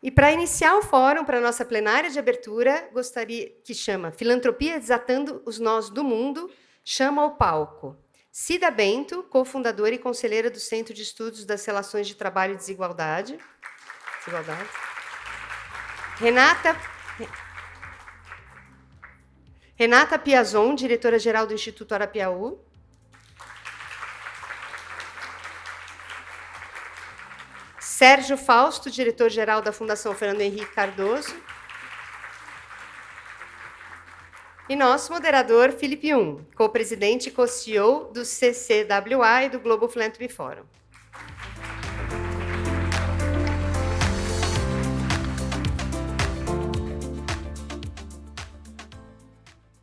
E para iniciar o fórum, para a nossa plenária de abertura, gostaria que chama Filantropia Desatando os Nós do Mundo, chama ao palco Cida Bento, cofundadora e conselheira do Centro de Estudos das Relações de Trabalho e Desigualdade. Renata Piazon, diretora-geral do Instituto Arapiaú. Sérgio Fausto, diretor-geral da Fundação Fernando Henrique Cardoso. E nosso moderador, Felipe Yun, co-presidente e co-CEO do CCWA e do Global Philanthropy Forum.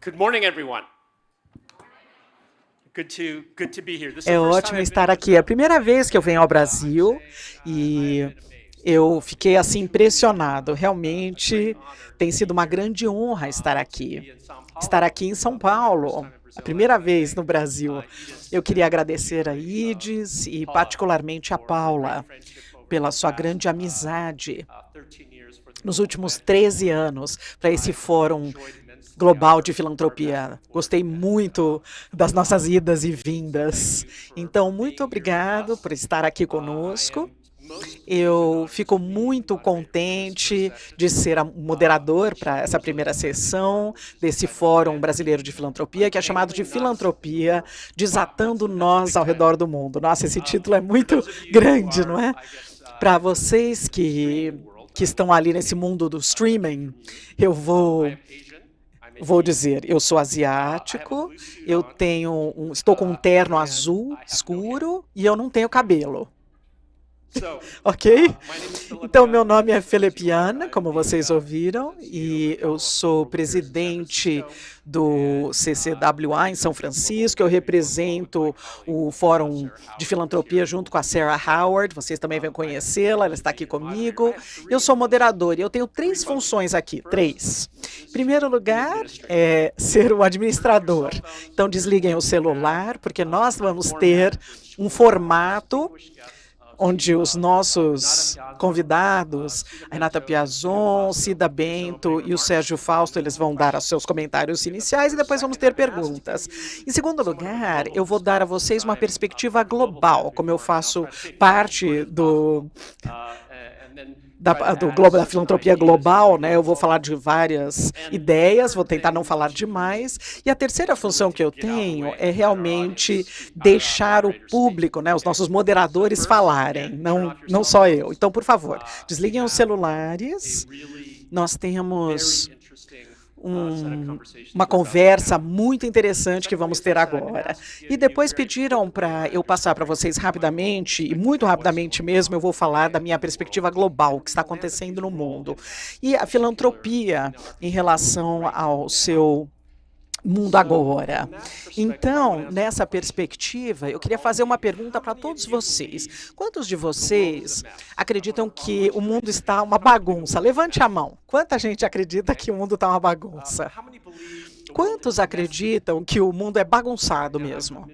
Good morning, everyone. Good to be here. É ótimo estar aqui. É a primeira vez que eu venho ao Brasil e eu fiquei assim impressionado. Realmente tem sido uma grande honra estar aqui. Estar aqui em São Paulo, a primeira vez no Brasil. Eu queria agradecer a Ides e particularmente a Paula pela sua grande amizade nos últimos 13 anos para esse fórum global de filantropia. Gostei muito das nossas idas e vindas. Então, muito obrigado por estar aqui conosco. Eu fico muito contente de ser o moderador para essa primeira sessão desse Fórum Brasileiro de Filantropia, que é chamado de Filantropia Desatando Nós ao Redor do Mundo. Nossa, esse título é muito grande, não é? Para vocês que estão ali nesse mundo do streaming, eu vou dizer, eu sou asiático, estou com um terno azul escuro e eu não tenho cabelo. Ok? Então, meu nome é Felipiana, como vocês ouviram, e eu sou presidente do CCWA em São Francisco. Eu represento o Fórum de Filantropia junto com a Sarah Howard. Vocês também vão conhecê-la, ela está aqui comigo. Eu sou moderador e eu tenho 3 funções aqui, 3. Em primeiro lugar, é ser o administrador. Então, desliguem o celular, porque nós vamos ter um formato onde os nossos convidados, a Renata Piazon, Cida Bento e o Sérgio Fausto, eles vão dar os seus comentários iniciais e depois vamos ter perguntas. Em segundo lugar, eu vou dar a vocês uma perspectiva global, como eu faço parte da filantropia global, né? Eu vou falar de várias ideias, vou tentar não falar demais. E a terceira função que eu tenho é realmente deixar o público, né, os nossos moderadores falarem, não só eu. Então, por favor, desliguem os celulares. Nós temos uma conversa muito interessante que vamos ter agora. E depois pediram para eu passar para vocês rapidamente, e muito rapidamente mesmo, eu vou falar da minha perspectiva global, o que está acontecendo no mundo. E a filantropia em relação ao seu mundo agora. Então, nessa perspectiva, eu queria fazer uma pergunta para todos vocês. Quantos de vocês acreditam que o mundo está uma bagunça? Levante a mão. Quanta gente acredita que o mundo está uma bagunça? Quantos acreditam que o mundo é bagunçado mesmo?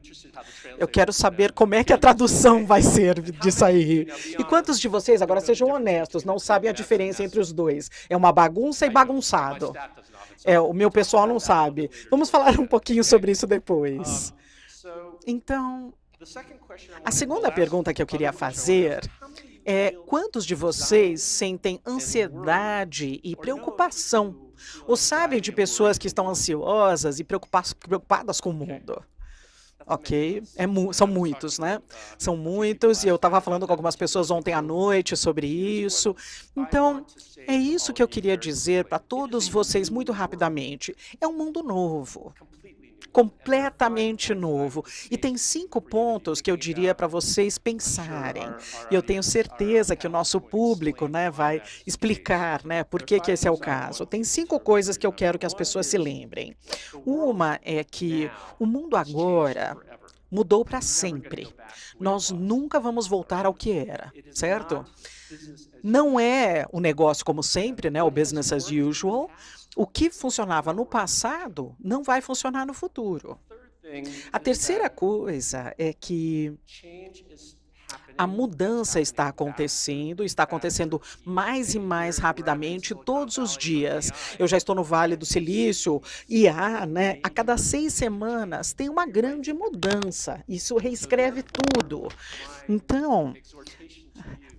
Eu quero saber como é que a tradução vai ser disso aí. E quantos de vocês, agora sejam honestos, não sabem a diferença entre os dois? É uma bagunça e bagunçado. O meu pessoal não sabe. Vamos falar um pouquinho sobre isso depois. Então, a segunda pergunta que eu queria fazer é: quantos de vocês sentem ansiedade e preocupação? Ou sabem de pessoas que estão ansiosas e preocupadas com o mundo? Ok, são muitos, né? São muitos, e eu estava falando com algumas pessoas ontem à noite sobre isso. Então, é isso que eu queria dizer para todos vocês muito rapidamente. É um mundo novo, completamente novo. E tem 5 pontos que eu diria para vocês pensarem. E eu tenho certeza que o nosso público, né, vai explicar, né, por que esse é o caso. Tem 5 coisas que eu quero que as pessoas se lembrem. Uma é que o mundo agora mudou para sempre. Nós nunca vamos voltar ao que era, certo? Não é o negócio como sempre, né, o business as usual. O que funcionava no passado não vai funcionar no futuro. A terceira coisa é que A mudança está acontecendo mais e mais rapidamente todos os dias. Eu já estou no Vale do Silício e né, a cada 6 semanas tem uma grande mudança. Isso reescreve tudo. Então,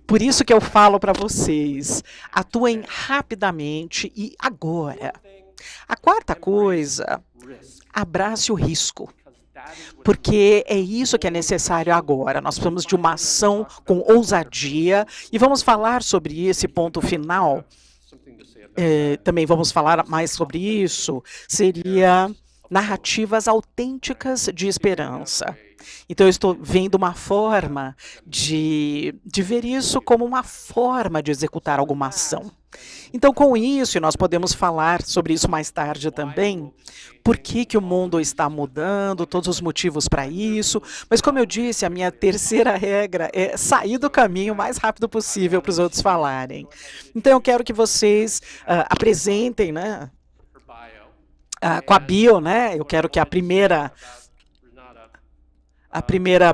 por isso que eu falo para vocês, atuem rapidamente e agora. A quarta coisa, abrace o risco. Porque é isso que é necessário agora. Nós precisamos de uma ação com ousadia e vamos falar sobre esse ponto final. Também vamos falar mais sobre isso. Seria narrativas autênticas de esperança. Então, eu estou vendo uma forma de ver isso como uma forma de executar alguma ação. Então, com isso, e nós podemos falar sobre isso mais tarde também, por que o mundo está mudando, todos os motivos para isso, mas como eu disse, a minha terceira regra é sair do caminho o mais rápido possível para os outros falarem. Então, eu quero que vocês apresentem, né, com a bio, né, eu quero que a primeira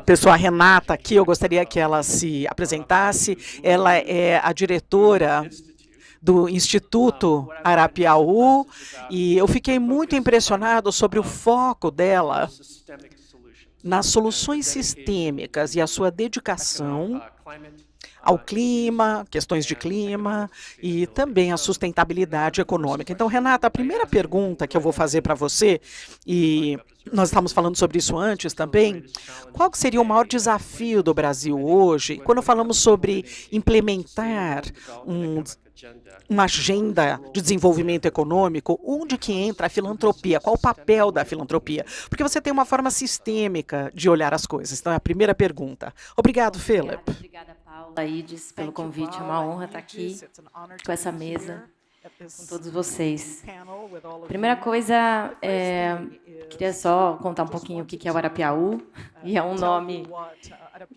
pessoa, a Renata, aqui, eu gostaria que ela se apresentasse. Ela é a diretora do Instituto Arapiaú, e eu fiquei muito impressionado sobre o foco dela nas soluções sistêmicas e a sua dedicação ao clima, questões de clima e também a sustentabilidade econômica. Então, Renata, a primeira pergunta que eu vou fazer para você, e nós estávamos falando sobre isso antes também, qual que seria o maior desafio do Brasil hoje, quando falamos sobre implementar uma agenda de desenvolvimento econômico, onde que entra a filantropia? Qual o papel da filantropia? Porque você tem uma forma sistêmica de olhar as coisas. Então, é a primeira pergunta. Obrigado, Philip. Obrigada, Paula, Idis, pelo convite. É uma honra estar aqui com essa mesa, com todos vocês. Primeira coisa, queria só contar um pouquinho o que é o Arapiaú, e é um nome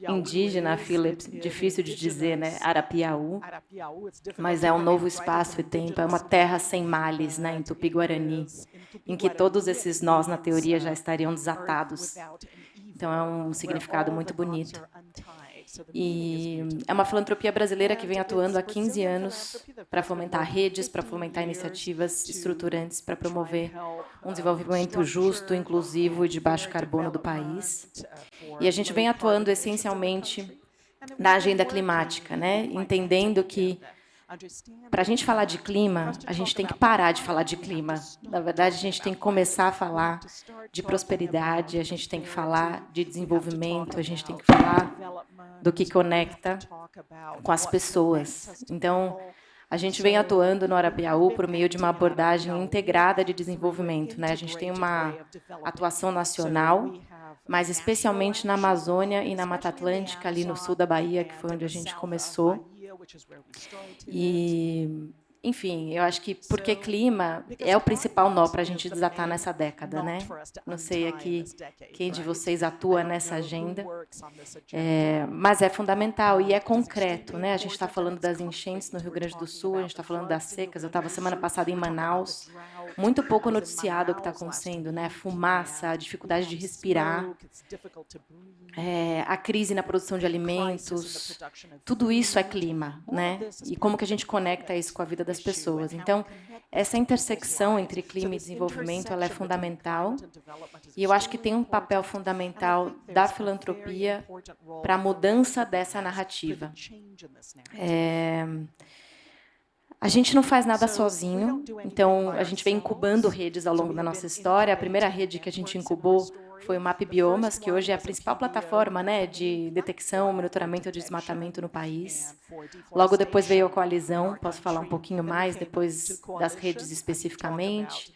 indígena, Philip, difícil de dizer, né? Arapiaú, mas é um novo espaço e tempo, é uma terra sem males, né, em Tupi-Guarani, em que todos esses nós, na teoria, já estariam desatados. Então, é um significado muito bonito. E é uma filantropia brasileira que vem atuando há 15 anos para fomentar redes, para fomentar iniciativas estruturantes para promover um desenvolvimento justo, inclusivo e de baixo carbono do país. E a gente vem atuando essencialmente na agenda climática, né? Entendendo que para a gente falar de clima, a gente tem que parar de falar de clima. Na verdade, a gente tem que começar a falar de prosperidade, a gente tem que falar de desenvolvimento, a gente tem que falar do que conecta com as pessoas. Então, a gente vem atuando no Arapiaú por meio de uma abordagem integrada de desenvolvimento, né? A gente tem uma atuação nacional, mas especialmente na Amazônia e na Mata Atlântica, ali no sul da Bahia, que foi onde a gente começou. E, enfim, eu acho que porque clima é o principal nó para a gente desatar nessa década, né? Não sei aqui quem de vocês atua nessa agenda, mas é fundamental e é concreto, né? A gente está falando das enchentes no Rio Grande do Sul, a gente está falando das secas. Eu estava semana passada em Manaus, muito pouco noticiado o que está acontecendo, né? Fumaça, a dificuldade de respirar, a crise na produção de alimentos, tudo isso é clima, né? E como que a gente conecta isso com a vida das pessoas. Então, essa intersecção entre clima e desenvolvimento, ela é fundamental, e eu acho que tem um papel fundamental da filantropia para a mudança dessa narrativa. A gente não faz nada sozinho, então a gente vem incubando redes ao longo da nossa história. A primeira rede que a gente incubou foi o MAP Biomas, que hoje é a principal plataforma, né, de detecção, monitoramento de desmatamento no país. Logo depois veio a Coalizão, posso falar um pouquinho mais depois das redes especificamente.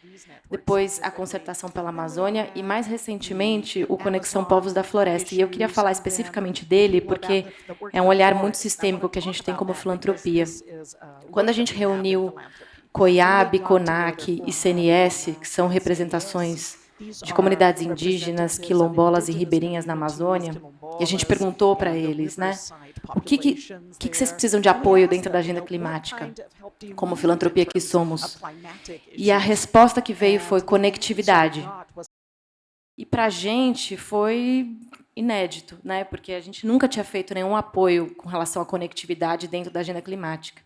Depois a Concertação pela Amazônia e, mais recentemente, o Conexão Povos da Floresta. E eu queria falar especificamente dele porque é um olhar muito sistêmico que a gente tem como filantropia. Quando a gente reuniu COIAB, CONAC e CNS, que são representações de comunidades indígenas, quilombolas e ribeirinhas na Amazônia, e a gente perguntou para eles, né, o que vocês precisam de apoio dentro da agenda climática, como filantropia que somos? E a resposta que veio foi conectividade. E para a gente foi inédito, né? Porque a gente nunca tinha feito nenhum apoio com relação à conectividade dentro da agenda climática.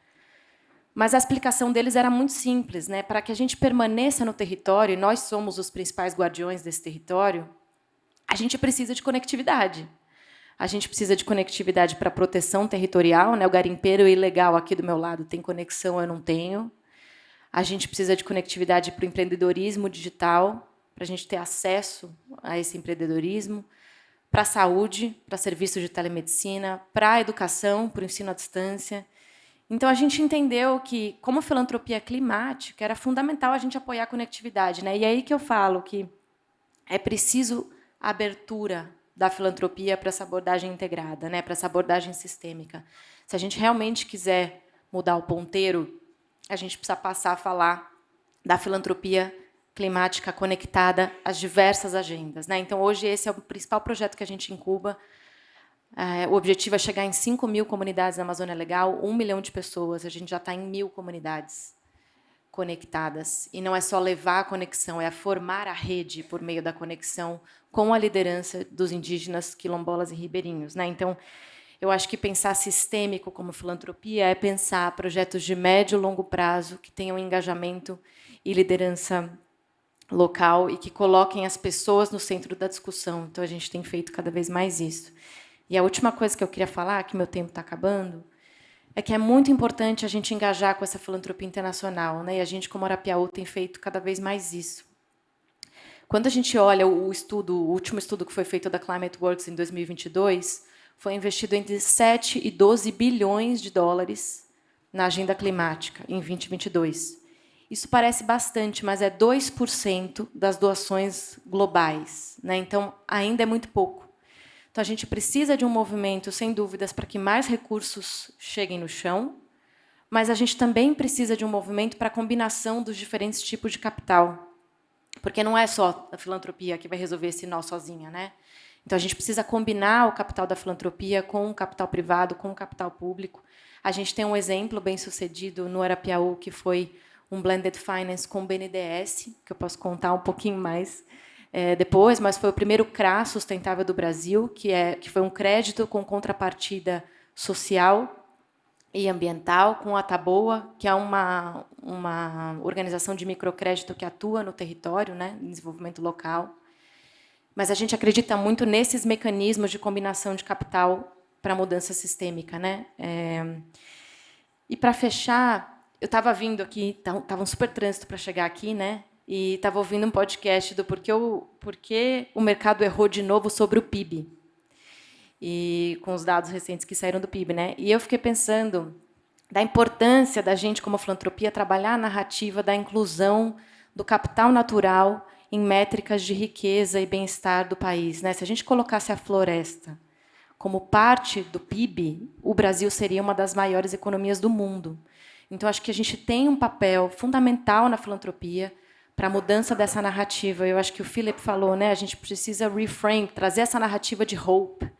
Mas a explicação deles era muito simples, né? Para que a gente permaneça no território, e nós somos os principais guardiões desse território, a gente precisa de conectividade. A gente precisa de conectividade para proteção territorial, né? O garimpeiro ilegal aqui do meu lado tem conexão, eu não tenho. A gente precisa de conectividade para o empreendedorismo digital, para a gente ter acesso a esse empreendedorismo, para a saúde, para serviços de telemedicina, para a educação, para o ensino à distância. Então, a gente entendeu que, como filantropia climática, era fundamental a gente apoiar a conectividade, né? E é aí que eu falo que é preciso a abertura da filantropia para essa abordagem integrada, né? Para essa abordagem sistêmica. Se a gente realmente quiser mudar o ponteiro, a gente precisa passar a falar da filantropia climática conectada às diversas agendas, né? Então, hoje, esse é o principal projeto que a gente incuba. O objetivo é chegar em 5.000 comunidades na Amazônia Legal, 1 milhão de pessoas. A gente já está em 1.000 comunidades conectadas. E não é só levar a conexão, é formar a rede por meio da conexão com a liderança dos indígenas, quilombolas e ribeirinhos, né? Então, eu acho que pensar sistêmico como filantropia é pensar projetos de médio e longo prazo que tenham engajamento e liderança local e que coloquem as pessoas no centro da discussão. Então, a gente tem feito cada vez mais isso. E a última coisa que eu queria falar, que meu tempo está acabando, é que é muito importante a gente engajar com essa filantropia internacional, né? E a gente, como Arapiaú, tem feito cada vez mais isso. Quando a gente olha o último estudo que foi feito da Climate Works em 2022, foi investido entre 7 e 12 bilhões de dólares na agenda climática em 2022. Isso parece bastante, mas é 2% das doações globais, né? Então, ainda é muito pouco. Então, a gente precisa de um movimento, sem dúvidas, para que mais recursos cheguem no chão, mas a gente também precisa de um movimento para a combinação dos diferentes tipos de capital, porque não é só a filantropia que vai resolver esse nó sozinha, né? Então, a gente precisa combinar o capital da filantropia com o capital privado, com o capital público. A gente tem um exemplo bem-sucedido no Arapiaú, que foi um blended finance com o BNDES, que eu posso contar um pouquinho mais depois, mas foi o primeiro CRA sustentável do Brasil, que foi um crédito com contrapartida social e ambiental, com a Taboa, que é uma organização de microcrédito que atua no território, né, em desenvolvimento local. Mas a gente acredita muito nesses mecanismos de combinação de capital para a mudança sistêmica, né? E, para fechar, eu estava vindo aqui, estava um super trânsito para chegar aqui, né? E estava ouvindo um podcast do Por que o mercado errou de novo sobre o PIB, e com os dados recentes que saíram do PIB, né? E eu fiquei pensando da importância da gente, como filantropia, trabalhar a narrativa da inclusão do capital natural em métricas de riqueza e bem-estar do país, né? Se a gente colocasse a floresta como parte do PIB, o Brasil seria uma das maiores economias do mundo. Então, acho que a gente tem um papel fundamental na filantropia para a mudança dessa narrativa. Eu acho que o Philip falou, né? A gente precisa reframe, trazer essa narrativa de hope.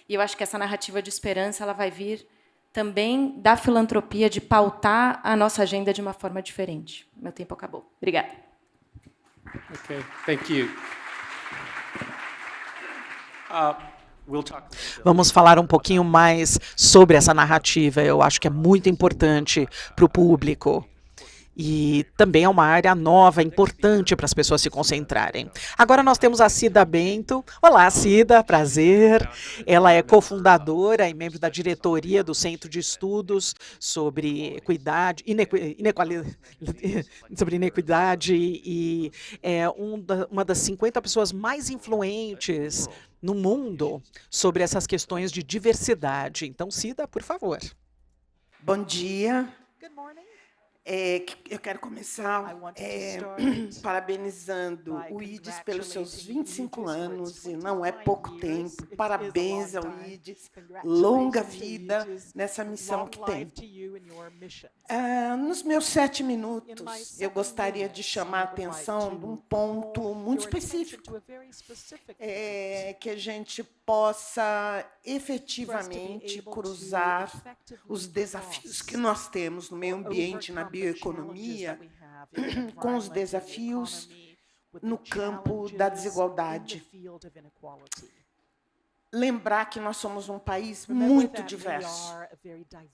E eu acho que essa narrativa de esperança ela vai vir também da filantropia, de pautar a nossa agenda de uma forma diferente. Meu tempo acabou. Obrigada. Okay, thank you. Vamos falar um pouquinho mais sobre essa narrativa. Eu acho que é muito importante para o público. E também é uma área nova, importante para as pessoas se concentrarem. Agora nós temos a Cida Bento. Olá, Cida, prazer. Ela é cofundadora e membro da diretoria do Centro de Estudos sobre Equidade, sobre inequidade e é uma das 50 pessoas mais influentes no mundo sobre essas questões de diversidade. Então, Cida, por favor. Bom dia. Eu quero começar parabenizando o IDES pelos seus 25 anos, e não é pouco tempo. Parabéns ao IDES, longa vida nessa missão que tem. Nos meus 7 minutos, eu gostaria de chamar a atenção de um ponto muito específico, que a gente possa efetivamente cruzar os desafios que nós temos no meio ambiente, na bioeconomia, com os desafios no campo da desigualdade. lembrar que nós somos um país muito diverso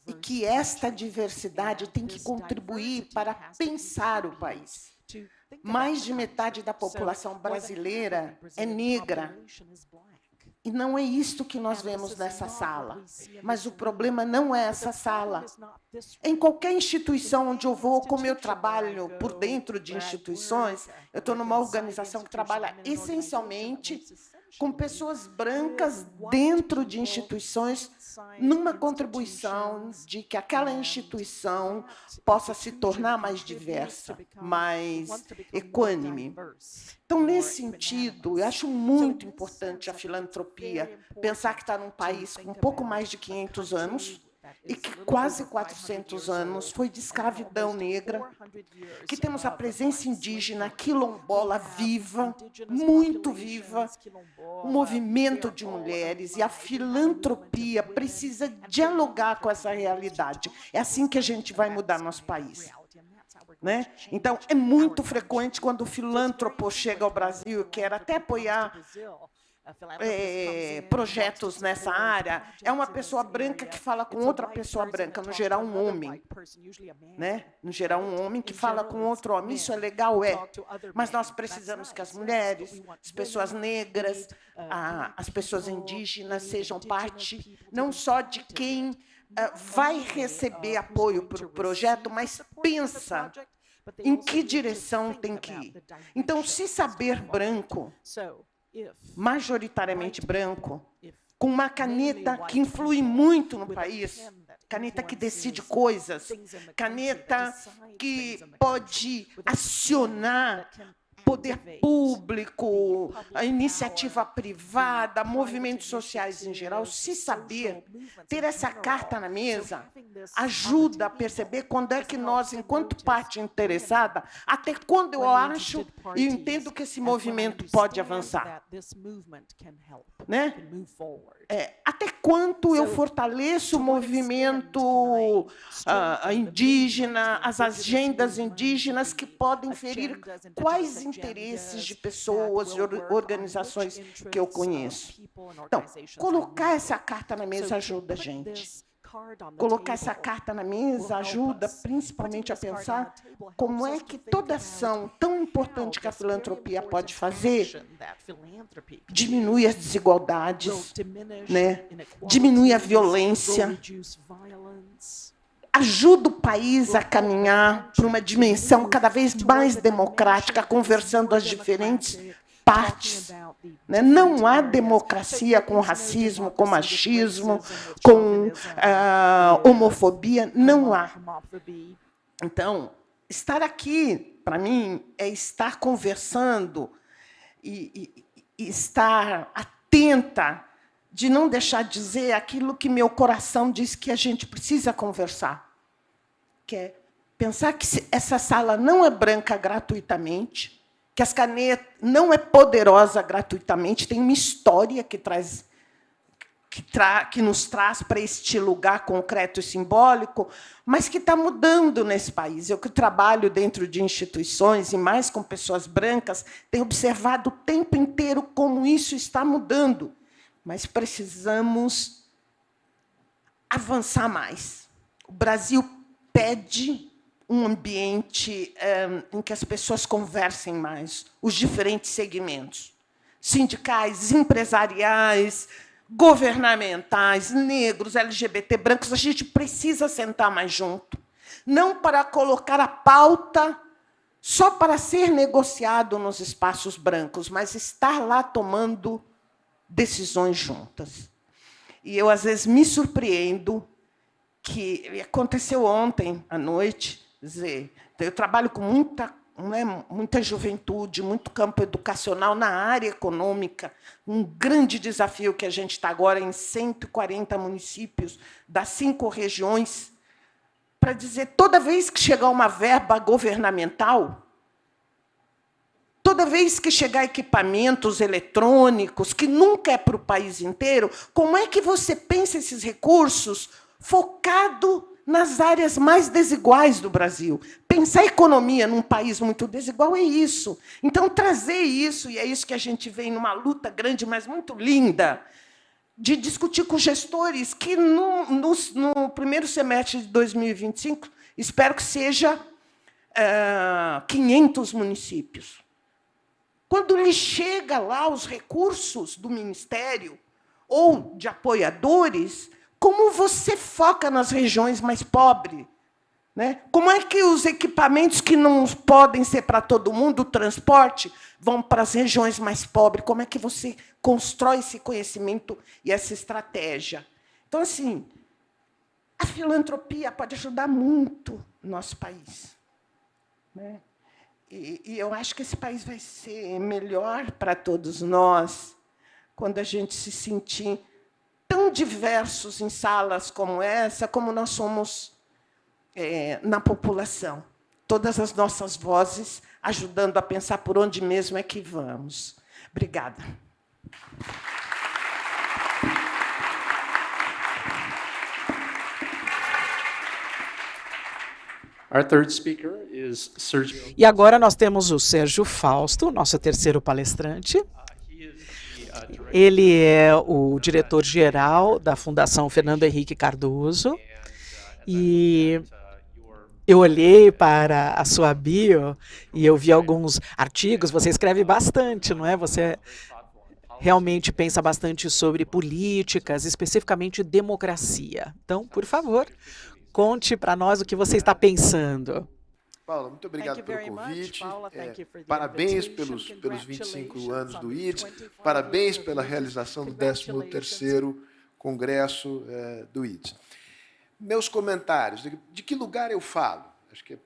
e que esta diversidade tem que contribuir para pensar o país. Mais de metade da população brasileira é negra. E não é isto que nós vemos nessa sala. Mas o problema não é essa sala. Em qualquer instituição onde eu vou, como eu trabalho por dentro de instituições, eu estou numa organização que trabalha essencialmente com pessoas brancas dentro de instituições, numa contribuição de que aquela instituição possa se tornar mais diversa, mais equânime. Então, nesse sentido, eu acho muito importante a filantropia, pensar que está num país com um pouco mais de 500 anos, e que quase 400 anos foi de escravidão negra, que temos a presença indígena quilombola viva, muito viva, o movimento de mulheres, e a filantropia precisa dialogar com essa realidade. É assim que a gente vai mudar nosso país. Né? Então, é muito frequente quando o filântropo chega ao Brasil e quer até apoiar projetos nessa área, é uma pessoa branca que fala com outra pessoa branca, no geral um homem, né? No geral um homem que fala com outro homem. Isso é legal, mas nós precisamos que as mulheres, as pessoas negras, as pessoas indígenas sejam parte não só de quem vai receber apoio para o projeto, mas pensa em que direção tem que ir. Então, se saber branco, majoritariamente branco, com uma caneta que influi muito no país, caneta que decide coisas, caneta que pode acionar poder público, a iniciativa privada, movimentos sociais em geral, se saber, ter essa carta na mesa, ajuda a perceber quando é que nós, enquanto parte interessada, até quando eu acho e entendo que esse movimento pode avançar. Né? Até quanto eu fortaleço o movimento indígena, as agendas indígenas que podem ferir quais interesses de pessoas, de organizações que eu conheço. Então, colocar essa carta na mesa ajuda a gente. Colocar essa carta na mesa ajuda, principalmente, a pensar como é que toda ação tão importante que a filantropia pode fazer diminui as desigualdades, né? Diminui a violência, ajuda o país a caminhar para uma dimensão cada vez mais democrática, conversando as diferentes partes. Né? Não há democracia com racismo, com machismo, com homofobia, não há. Então, estar aqui, para mim, é estar conversando e estar atenta de não deixar de dizer aquilo que meu coração diz que a gente precisa conversar, que é pensar que essa sala não é branca gratuitamente, que as canetas não é poderosa gratuitamente, tem uma história que nos traz para este lugar concreto e simbólico, mas que está mudando nesse país. Eu que trabalho dentro de instituições e mais com pessoas brancas, tenho observado o tempo inteiro como isso está mudando. Mas precisamos avançar mais. O Brasil pede um ambiente em que as pessoas conversem mais, os diferentes segmentos, sindicais, empresariais, governamentais, negros, LGBT, brancos. A gente precisa sentar mais junto, não para colocar a pauta só para ser negociado nos espaços brancos, mas estar lá tomando decisões juntas. E eu, às vezes, me surpreendo que aconteceu ontem à noite. Dizer, eu trabalho com muita juventude, muito campo educacional na área econômica, um grande desafio que a gente está agora em 140 municípios das 5 regiões, para dizer, toda vez que chegar uma verba governamental, toda vez que chegar equipamentos eletrônicos, que nunca é para o país inteiro, como é que você pensa esses recursos focado nas áreas mais desiguais do Brasil? Pensar a economia num país muito desigual é isso. Então, trazer isso, e é isso que a gente vem numa luta grande, mas muito linda, de discutir com gestores que, no primeiro semestre de 2025, espero que seja 500 municípios. Quando lhe chega lá os recursos do Ministério ou de apoiadores, como você foca nas regiões mais pobres? Né? Como é que os equipamentos que não podem ser para todo mundo, o transporte, vão para as regiões mais pobres? Como é que você constrói esse conhecimento e essa estratégia? Então, assim, a filantropia pode ajudar muito o nosso país. Né? E eu acho que esse país vai ser melhor para todos nós quando a gente se sentir tão diversos em salas como essa, como nós somos na população. Todas as nossas vozes ajudando a pensar por onde mesmo é que vamos. Obrigada. Our third speaker is Sergio. E agora nós temos o Sérgio Fausto, nosso terceiro palestrante. Ele é o diretor-geral da Fundação Fernando Henrique Cardoso. E eu olhei para a sua bio e eu vi alguns artigos. Você escreve bastante, não é? Você realmente pensa bastante sobre políticas, especificamente democracia. Então, por favor, conte para nós o que você está pensando. Paula, muito obrigado pelo convite. Parabéns pelos 25 anos do IDES. Parabéns pela realização do 13º Congresso do IDES. Meus comentários. De que lugar eu falo? Acho que,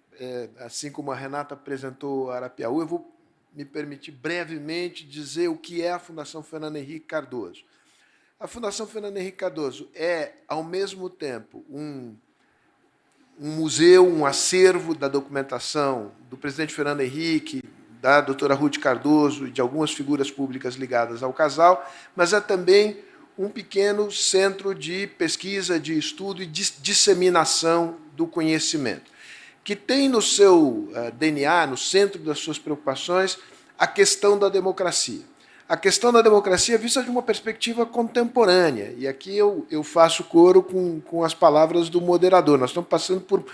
assim como a Renata apresentou a Arapiaú, eu vou me permitir brevemente dizer o que é a Fundação Fernando Henrique Cardoso. A Fundação Fernando Henrique Cardoso é, ao mesmo tempo, um museu, um acervo da documentação do presidente Fernando Henrique, da doutora Ruth Cardoso e de algumas figuras públicas ligadas ao casal, mas é também um pequeno centro de pesquisa, de estudo e de disseminação do conhecimento, que tem no seu DNA, no centro das suas preocupações, a questão da democracia. A questão da democracia vista de uma perspectiva contemporânea. E aqui eu faço coro com as palavras do moderador. Nós estamos passando por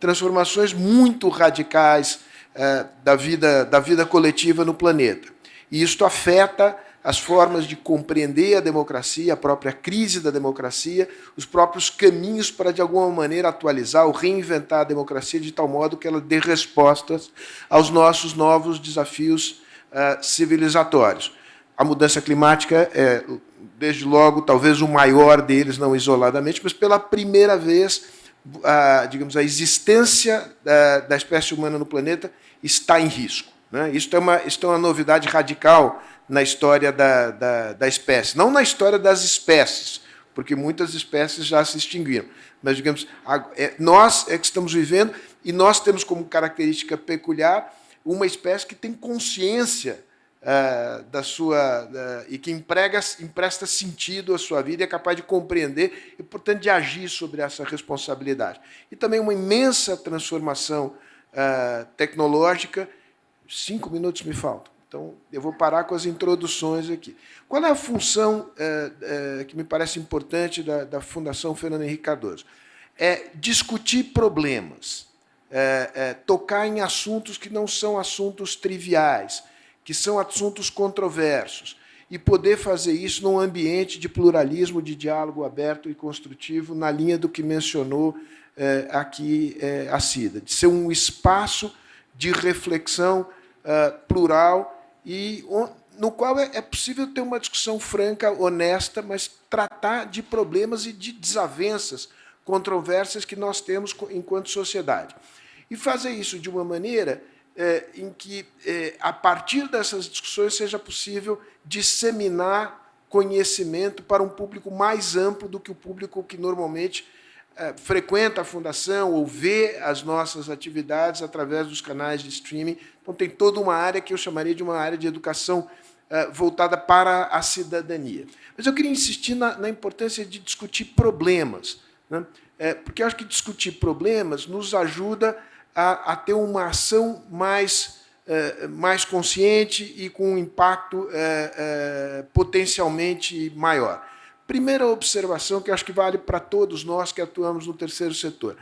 transformações muito radicais da vida coletiva no planeta. E isto afeta as formas de compreender a democracia, a própria crise da democracia, os próprios caminhos para, de alguma maneira, atualizar ou reinventar a democracia de tal modo que ela dê respostas aos nossos novos desafios civilizatórios. A mudança climática é, desde logo, talvez o maior deles, não isoladamente, mas pela primeira vez, digamos, a existência da espécie humana no planeta está em risco. Né? Isto é uma novidade radical na história da espécie. Não na história das espécies, porque muitas espécies já se extinguiram. Mas, digamos, nós é que estamos vivendo, e nós temos como característica peculiar uma espécie que tem consciência e que empresta sentido à sua vida e é capaz de compreender e, portanto, de agir sobre essa responsabilidade. E também uma imensa transformação tecnológica. 5 minutos me faltam, então eu vou parar com as introduções aqui. Qual é a função que me parece importante da Fundação Fernando Henrique Cardoso? É discutir problemas, tocar em assuntos que não são assuntos triviais, que são assuntos controversos, e poder fazer isso num ambiente de pluralismo, de diálogo aberto e construtivo, na linha do que mencionou aqui a Cida, de ser um espaço de reflexão plural e no qual é possível ter uma discussão franca, honesta, mas tratar de problemas e de desavenças, controvérsias que nós temos enquanto sociedade. E fazer isso de uma maneira em que, a partir dessas discussões, seja possível disseminar conhecimento para um público mais amplo do que o público que normalmente frequenta a Fundação ou vê as nossas atividades através dos canais de streaming. Então, tem toda uma área que eu chamaria de uma área de educação voltada para a cidadania. Mas eu queria insistir na importância de discutir problemas, né? Porque eu acho que discutir problemas nos ajuda a ter uma ação mais consciente e com um impacto potencialmente maior. Primeira observação que acho que vale para todos nós que atuamos no terceiro setor.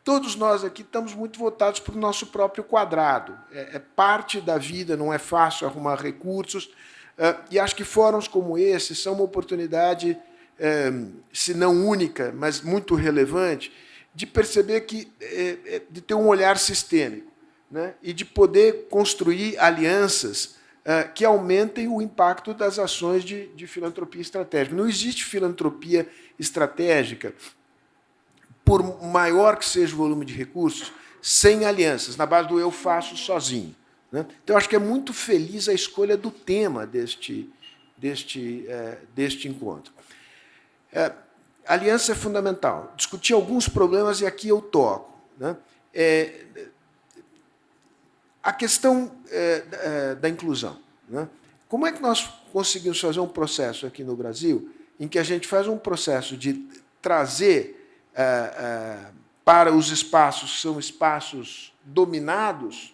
Todos nós aqui estamos muito voltados para o nosso próprio quadrado. É parte da vida, não é fácil arrumar recursos. E acho que fóruns como esse são uma oportunidade, se não única, mas muito relevante, de perceber que de ter um olhar sistêmico, né? E de poder construir alianças que aumentem o impacto das ações de filantropia estratégica. Não existe filantropia estratégica, por maior que seja o volume de recursos, sem alianças, na base do eu faço sozinho, né? Então, acho que é muito feliz a escolha do tema deste encontro. Aliança é fundamental. Discutir alguns problemas, e aqui eu toco, né? A questão da inclusão, né? Como é que nós conseguimos fazer um processo aqui no Brasil em que a gente faz um processo de trazer para os espaços que são espaços dominados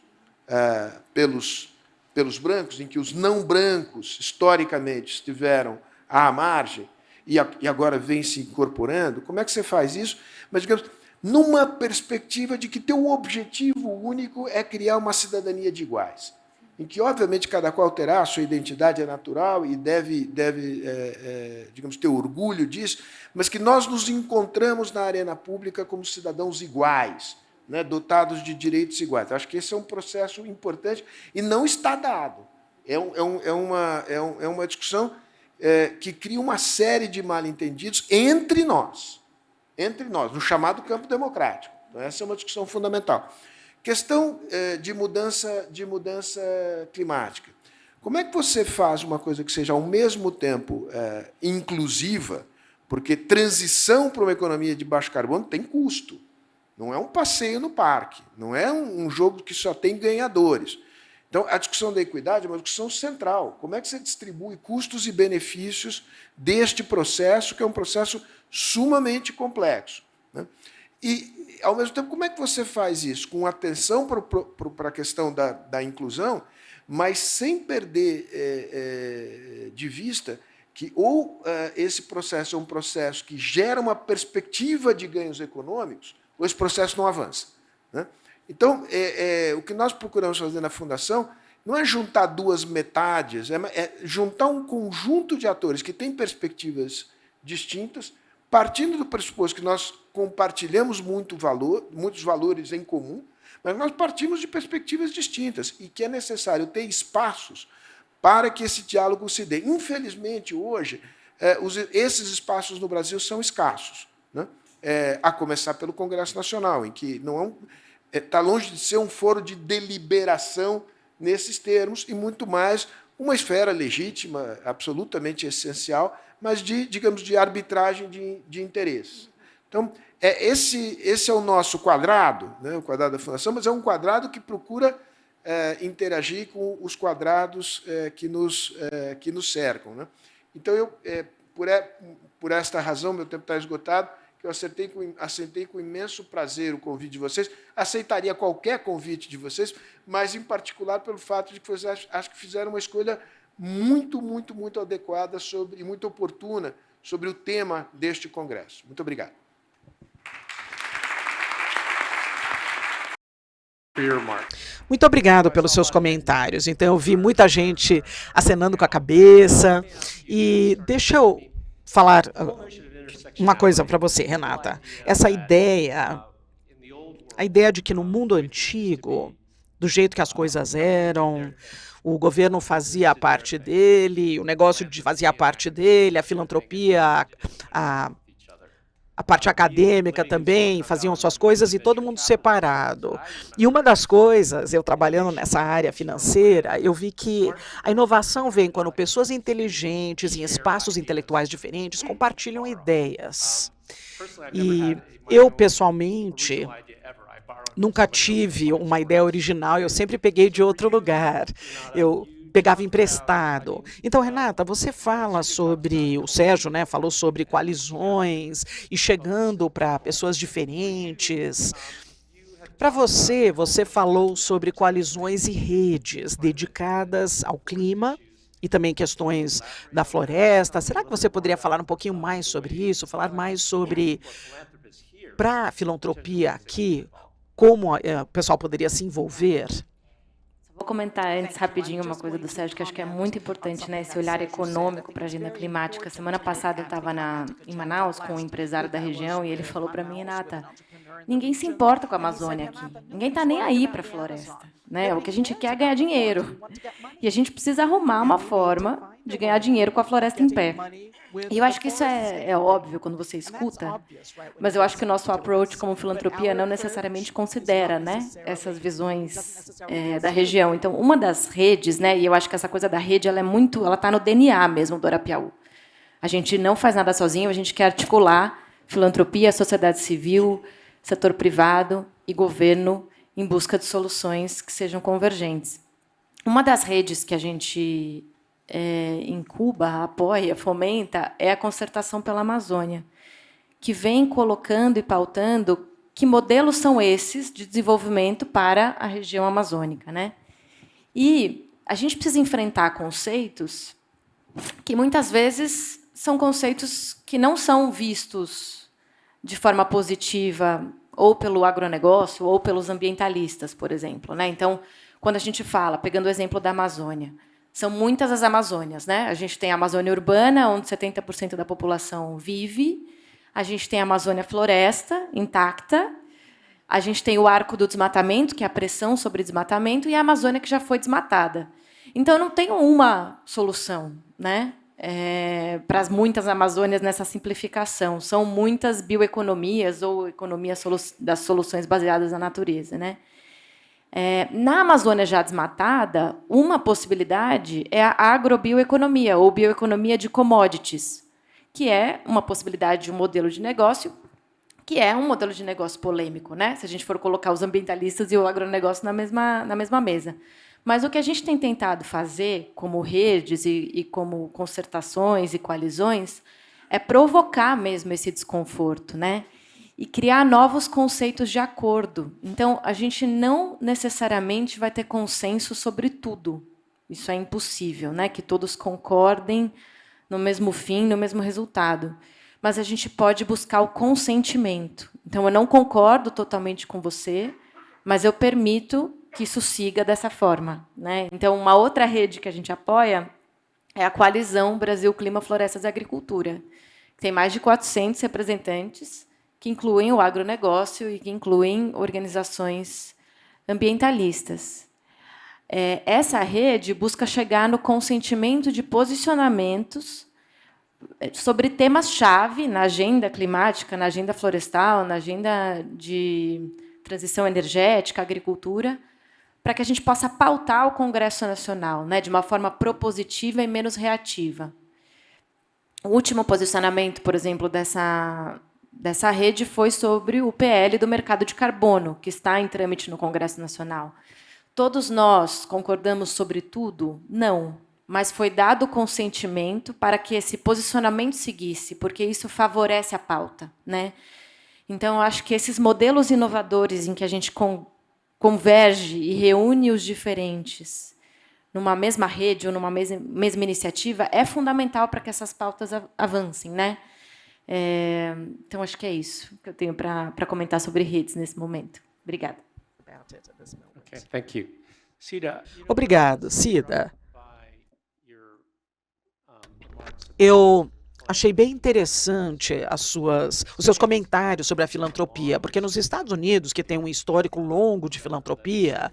pelos brancos, em que os não brancos, historicamente, estiveram à margem e agora vêm se incorporando? Como é que você faz isso? Mas, digamos, numa perspectiva de que teu objetivo único é criar uma cidadania de iguais, em que, obviamente, cada qual terá a sua identidade, é natural e deve digamos, ter orgulho disso, mas que nós nos encontramos na arena pública como cidadãos iguais, né, dotados de direitos iguais. Acho que esse é um processo importante e não está dado. É uma discussão que cria uma série de mal-entendidos entre nós, no chamado campo democrático. Então, essa é uma discussão fundamental. Questão de mudança climática. Como é que você faz uma coisa que seja, ao mesmo tempo, inclusiva, porque transição para uma economia de baixo carbono tem custo. Não é um passeio no parque, não é um jogo que só tem ganhadores. Então, a discussão da equidade é uma discussão central. Como é que você distribui custos e benefícios deste processo, que é um processo sumamente complexo, né? E, ao mesmo tempo, como é que você faz isso? Com atenção para a questão da inclusão, mas sem perder de vista que esse processo é um processo que gera uma perspectiva de ganhos econômicos, ou esse processo não avança, né? Então, o que nós procuramos fazer na Fundação não é juntar duas metades, é juntar um conjunto de atores que têm perspectivas distintas, partindo do pressuposto que nós compartilhamos muitos valores em comum, mas nós partimos de perspectivas distintas e que é necessário ter espaços para que esse diálogo se dê. Infelizmente, hoje, esses espaços no Brasil são escassos, né? A começar pelo Congresso Nacional, em que não está longe de ser um foro de deliberação nesses termos, e muito mais uma esfera legítima, absolutamente essencial, mas digamos, de arbitragem de interesses. Então, esse é o nosso quadrado, né, o quadrado da Fundação, mas é um quadrado que procura interagir com os quadrados que nos cercam, né? Então, por esta razão, meu tempo está esgotado, que eu aceitei com imenso prazer o convite de vocês, aceitaria qualquer convite de vocês, mas, em particular, pelo fato de que vocês acho que fizeram uma escolha muito, muito, muito adequada e muito oportuna sobre o tema deste congresso. Muito obrigado. Muito obrigado pelos seus comentários. Então, eu vi muita gente acenando com a cabeça. E deixa eu falar uma coisa para você, Renata. Essa ideia, a ideia de que no mundo antigo, do jeito que as coisas eram, o governo fazia a parte dele, o negócio fazia a parte dele, a filantropia, a parte acadêmica também, faziam suas coisas e todo mundo separado. E uma das coisas, eu trabalhando nessa área financeira, eu vi que a inovação vem quando pessoas inteligentes em espaços intelectuais diferentes compartilham ideias. E eu, pessoalmente, nunca tive uma ideia original, eu sempre peguei de outro lugar. Eu pegava emprestado. Então, Renata, você fala sobre, o Sérgio, né, falou sobre coalizões e chegando para pessoas diferentes. Para você falou sobre coalizões e redes dedicadas ao clima e também questões da floresta. Será que você poderia falar um pouquinho mais sobre isso, falar mais sobre, para a filantropia aqui, como o pessoal poderia se envolver? Vou comentar antes rapidinho uma coisa do Sérgio que acho que é muito importante, né? Esse olhar econômico para a agenda climática. Semana passada eu estava em Manaus com um empresário da região e ele falou para mim, Renata, ninguém se importa com a Amazônia aqui, ninguém está nem aí para a floresta, né? O que a gente quer é ganhar dinheiro e a gente precisa arrumar uma forma de ganhar dinheiro com a floresta em pé. E eu acho que isso é óbvio quando você escuta, mas eu acho que o nosso approach como filantropia não necessariamente considera, né, essas visões da região. Então, uma das redes, né, e eu acho que essa coisa da rede ela está no DNA mesmo do Arapiaú. A gente não faz nada sozinho, a gente quer articular filantropia, sociedade civil, setor privado e governo em busca de soluções que sejam convergentes. Uma das redes que a gente incuba, apoia, fomenta, é a Concertação pela Amazônia, que vem colocando e pautando que modelos são esses de desenvolvimento para a região amazônica, né? E a gente precisa enfrentar conceitos que, muitas vezes, são conceitos que não são vistos de forma positiva ou pelo agronegócio ou pelos ambientalistas, por exemplo, né? Então, quando a gente fala, pegando o exemplo da Amazônia, são muitas as Amazônias, né? A gente tem a Amazônia urbana, onde 70% da população vive. A gente tem a Amazônia floresta, intacta. A gente tem o arco do desmatamento, que é a pressão sobre desmatamento, e a Amazônia que já foi desmatada. Então, eu não tenho uma solução, né, para as muitas Amazônias nessa simplificação. São muitas bioeconomias ou economias das soluções baseadas na natureza, né? Na Amazônia já desmatada, uma possibilidade é a agrobioeconomia, ou bioeconomia de commodities, que é uma possibilidade de um modelo de negócio, que é um modelo de negócio polêmico, né? Se a gente for colocar os ambientalistas e o agronegócio na mesma mesa. Mas o que a gente tem tentado fazer, como redes e como concertações e coalizões, é provocar mesmo esse desconforto, né? E criar novos conceitos de acordo. Então, a gente não necessariamente vai ter consenso sobre tudo. Isso é impossível, né? Que todos concordem no mesmo fim, no mesmo resultado. Mas a gente pode buscar o consentimento. Então, eu não concordo totalmente com você, mas eu permito que isso siga dessa forma, né? Então, uma outra rede que a gente apoia é a Coalizão Brasil Clima, Florestas e Agricultura. Tem mais de 400 representantes, que incluem o agronegócio e que incluem organizações ambientalistas. Essa rede busca chegar no consentimento de posicionamentos sobre temas-chave na agenda climática, na agenda florestal, na agenda de transição energética, agricultura, para que a gente possa pautar o Congresso Nacional, né, de uma forma propositiva e menos reativa. O último posicionamento, por exemplo, dessa rede foi sobre o PL do mercado de carbono, que está em trâmite no Congresso Nacional. Todos nós concordamos sobre tudo? Não. Mas foi dado o consentimento para que esse posicionamento seguisse, porque isso favorece a pauta, né? Então, eu acho que esses modelos inovadores em que a gente converge e reúne os diferentes numa mesma rede ou numa mesma iniciativa é fundamental para que essas pautas avancem, né? Então, acho que é isso que eu tenho para comentar sobre redes nesse momento. Obrigada. Okay, thank you. Cida, Obrigado, Cida. Eu achei bem interessante os seus comentários sobre a filantropia, porque nos Estados Unidos, que tem um histórico longo de filantropia,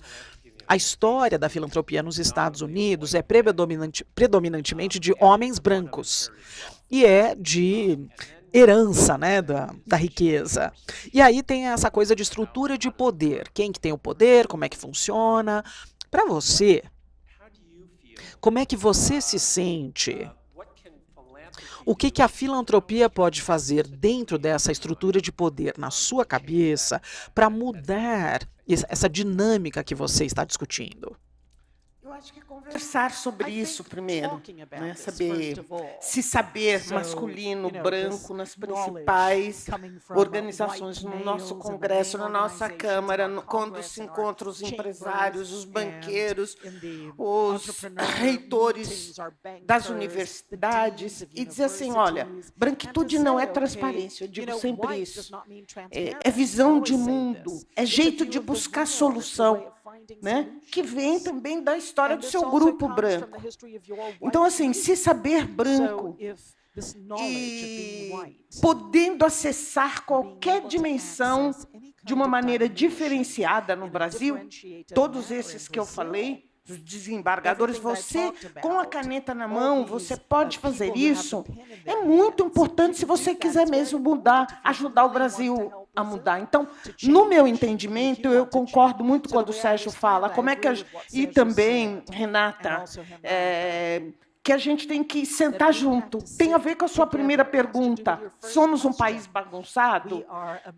a história da filantropia nos Estados Unidos é predominantemente de homens brancos e é de herança, né, da riqueza. E aí tem essa coisa de estrutura de poder. Quem que tem o poder, como é que funciona. Para você, como é que você se sente? O que a filantropia pode fazer dentro dessa estrutura de poder na sua cabeça para mudar essa dinâmica que você está discutindo? Eu acho que conversar sobre isso primeiro, né? Saber masculino, branco, nas principais organizações, no nosso Congresso, na nossa Câmara, quando se encontram os empresários, os banqueiros, os reitores das universidades, e dizer assim, olha, branquitude não é transparência, eu digo sempre isso, é visão de mundo, é jeito de buscar solução, né? Que vem também da história do seu grupo branco. Então, assim, se saber branco e podendo acessar qualquer dimensão de uma maneira diferenciada no Brasil, todos esses que eu falei, os desembargadores, você, com a caneta na mão, você pode fazer isso. É muito importante se você quiser mesmo mudar, ajudar o Brasil a mudar. Então, no meu entendimento, eu concordo muito quando o Sérgio fala, como é que e também, Renata, que a gente tem que sentar junto. Tem a ver com a sua primeira pergunta. Somos um país bagunçado?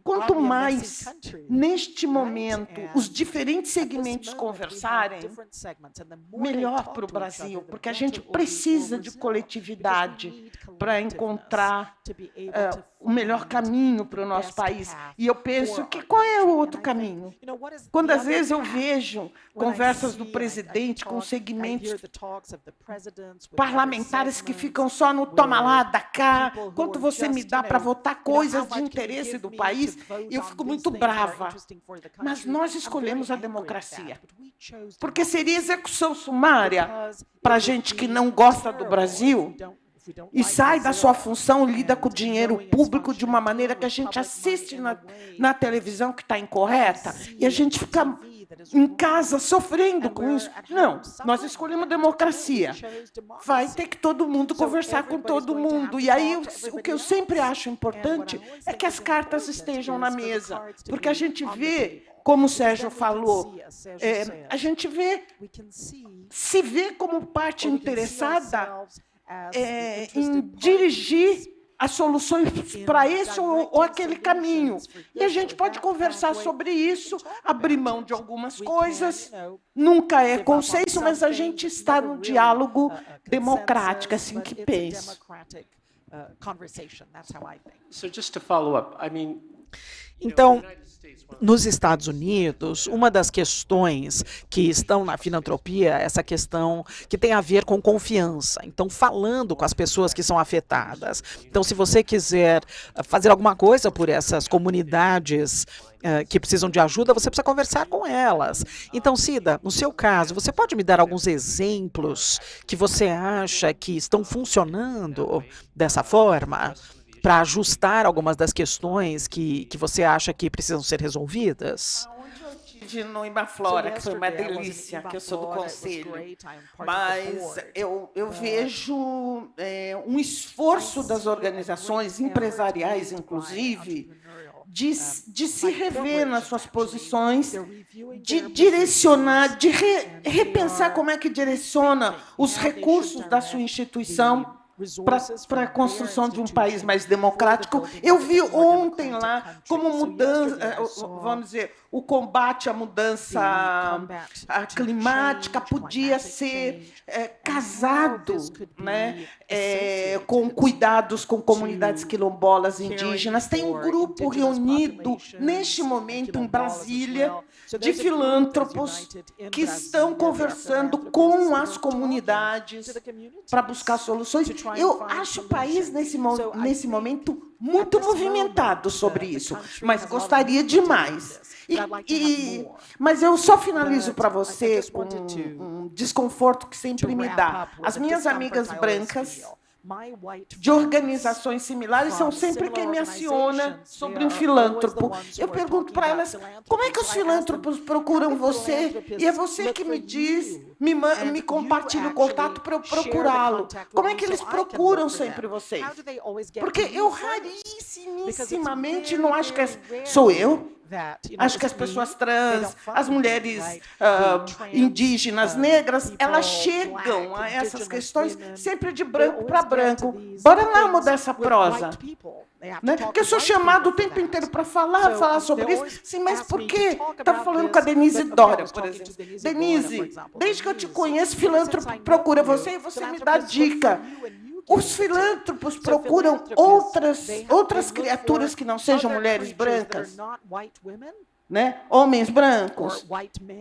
Quanto mais, neste momento, os diferentes segmentos conversarem, melhor para o Brasil, porque a gente precisa de coletividade para encontrar o melhor caminho para o nosso país. E eu penso que qual é o outro caminho? Quando, às vezes, eu vejo conversas do presidente com segmentos parlamentares que ficam só no toma lá, dá cá, quanto você me dá para votar coisas de interesse do país, eu fico muito brava. Mas nós escolhemos a democracia, porque seria execução sumária para gente que não gosta do Brasil e sai da sua função, lida com o dinheiro público de uma maneira que a gente assiste na televisão que está incorreta, e a gente fica em casa sofrendo com isso. Não, nós escolhemos democracia. Vai ter que todo mundo conversar com todo mundo. E aí, o que eu sempre acho importante é que as cartas estejam na mesa, porque a gente vê, como o Sérgio falou, a gente se vê como parte interessada em dirigir as soluções para esse ou aquele caminho. E a gente pode conversar sobre isso, abrir mão de algumas coisas, nunca é consenso, mas a gente está no diálogo democrático, assim que penso. Então, nos Estados Unidos, uma das questões que estão na filantropia é essa questão que tem a ver com confiança. Então, falando com as pessoas que são afetadas. Então, se você quiser fazer alguma coisa por essas comunidades que precisam de ajuda, você precisa conversar com elas. Então, Cida, no seu caso, você pode me dar alguns exemplos que você acha que estão funcionando dessa forma, para ajustar algumas das questões que você acha que precisam ser resolvidas? Onde eu tive no Ibaflora, que foi uma delícia, que eu sou do conselho, mas eu vejo um esforço das organizações empresariais, inclusive, de se rever nas suas posições, de direcionar, de repensar como é que direciona os recursos da sua instituição para a construção de um país mais democrático. Eu vi ontem lá como mudança, vamos dizer, o combate à mudança climática podia ser casado, né, com cuidados com comunidades quilombolas indígenas. Tem um grupo reunido neste momento em Brasília de filântropos que estão conversando com as comunidades para buscar soluções. Eu acho o país, nesse momento, muito movimentado sobre isso, mas gostaria de mais. Mas eu só finalizo para você com um desconforto que sempre me dá. As minhas amigas brancas de organizações similares são sempre quem me aciona sobre um filântropo. Eu pergunto para elas, como é que os filântropos procuram você? E é você que me diz, me compartilha o contato para eu procurá-lo. Como é que eles procuram sempre vocês? Porque eu rarissimamente não acho que sou eu. Acho que as pessoas trans, as mulheres indígenas, negras, elas chegam a essas questões sempre de branco para branco. Bora lá mudar essa prosa. Né? Porque eu sou chamado o tempo inteiro para falar sobre isso. Sim, mas por quê? Estava falando com a Denise Dória, por exemplo. Denise, desde que eu te conheço, filântropo procura você e você me dá dica. Os filântropos procuram outras criaturas que não sejam mulheres brancas, né? Homens brancos.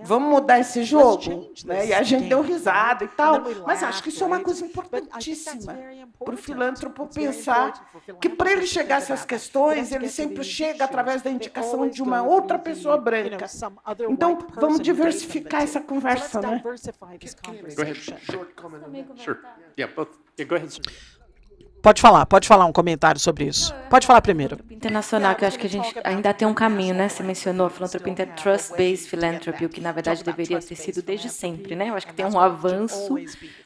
Vamos mudar esse jogo? Né? E a gente deu risada e tal. Mas acho que isso é uma coisa importantíssima para o filântropo pensar que, para ele chegar a essas questões, ele sempre chega através da indicação de uma outra pessoa branca. Então, vamos diversificar essa conversa, né? Go ahead. Short comment on that. Sure. Yeah, both. Yeah, go ahead. Pode falar um comentário sobre isso. Pode falar primeiro. Internacional, que eu acho que a gente ainda tem um caminho, né? Você mencionou a filantropia Trust-Based Philanthropy, o que, na verdade, deveria ter sido desde sempre, né? Eu acho que tem um avanço,